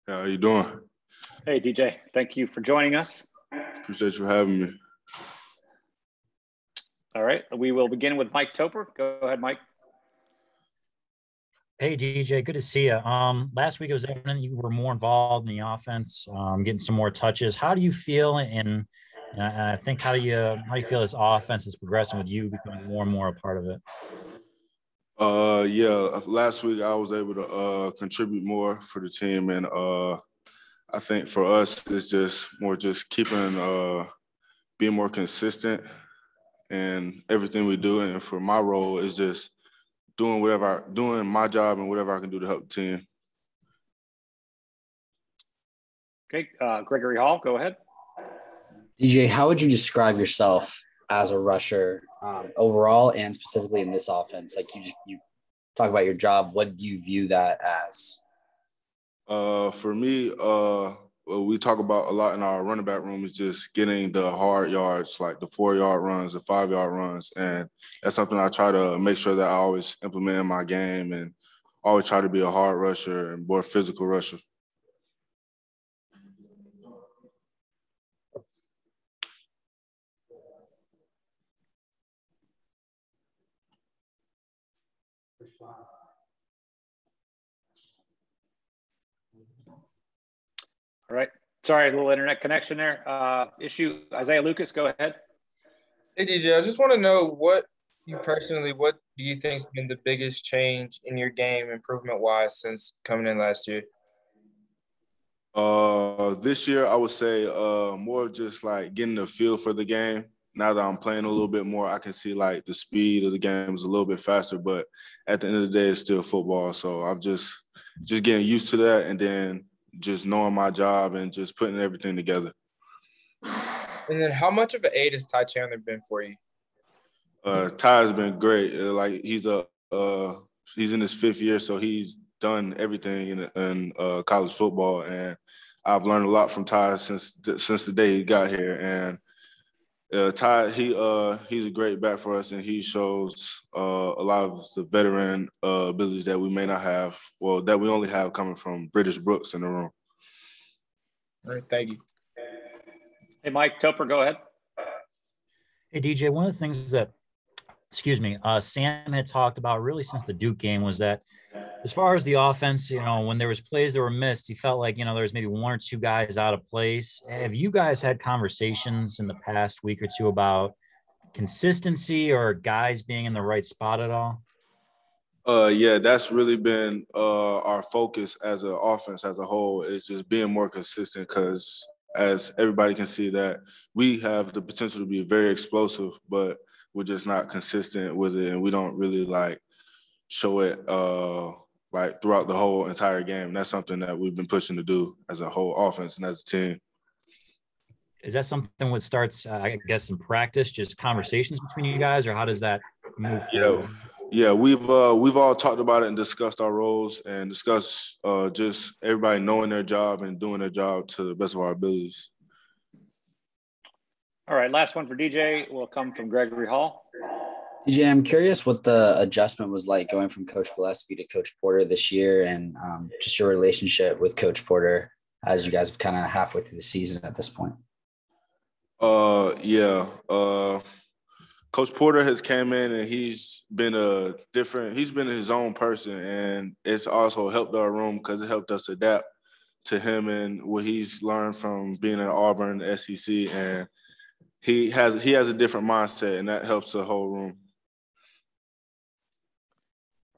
How you doing? Hey, DJ. Thank you for joining us. Appreciate you for having me. All right. We will begin with Mike Topper. Go ahead, Mike. Hey, DJ. Good to see you. Last week it was evident you were more involved in the offense, getting some more touches. How do you feel? And I think how do you feel this offense is progressing with you becoming more and more a part of it? Last week I was able to contribute more for the team, and I think for us it's just keeping being more consistent in everything we do. And for my role is just doing my job and whatever I can do to help the team. Okay, Gregory Hall, go ahead. DJ, how would you describe yourself as a rusher overall and specifically in this offense? Like you talk about your job, what do you view that as? For me, what we talk about a lot in our running back room is just getting the hard yards, like the 4-yard runs, the 5-yard runs. And that's something I try to make sure that I always implement in my game and always try to be a hard rusher and more physical rusher. All right. Sorry, a little internet connection there. Issue. Isaiah Lucas, go ahead. Hey, DJ, I just want to know what do you think has been the biggest change in your game improvement-wise since coming in last year? This year, I would say more just like getting the feel for the game. Now that I'm playing a little bit more, I can see like the speed of the game is a little bit faster, but at the end of the day, it's still football. So I'm just getting used to that and then just knowing my job and just putting everything together. And then how much of an aid has Ty Chandler been for you? Ty has been great. He's in his 5th year, so he's done everything in college football, and I've learned a lot from Ty since the day he got here. And Ty, he's a great back for us, and he shows a lot of the veteran abilities that we may not have, well, that we only have coming from British Brooks in the room. All right, thank you. Hey, Mike Topper, go ahead. Hey, DJ, one of the things that, Sam had talked about really since the Duke game was that as far as the offense, when there was plays that were missed, he felt like, there was maybe 1 or 2 guys out of place. Have you guys had conversations in the past week or two about consistency or guys being in the right spot at all? Yeah, that's really been our focus as an offense as a whole, is just being more consistent, because as everybody can see that we have the potential to be very explosive, but we're just not consistent with it, and we don't really show it throughout the whole entire game. That's something that we've been pushing to do as a whole offense and as a team. Is that something that starts, I guess, in practice, just conversations between you guys, or how does that move forward? Yeah, we've all talked about it and discussed our roles and discussed just everybody knowing their job and doing their job to the best of our abilities. All right, last one for DJ will come from Gregory Hall. DJ, I'm curious what the adjustment was like going from Coach Gillespie to Coach Porter this year, and just your relationship with Coach Porter as you guys have kind of halfway through the season at this point. Coach Porter has came in and he's been his own person, and it's also helped our room because it helped us adapt to him and what he's learned from being at Auburn, the SEC, and he has a different mindset, and that helps the whole room.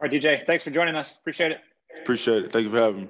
All right, DJ, thanks for joining us. Appreciate it. Appreciate it. Thank you for having me.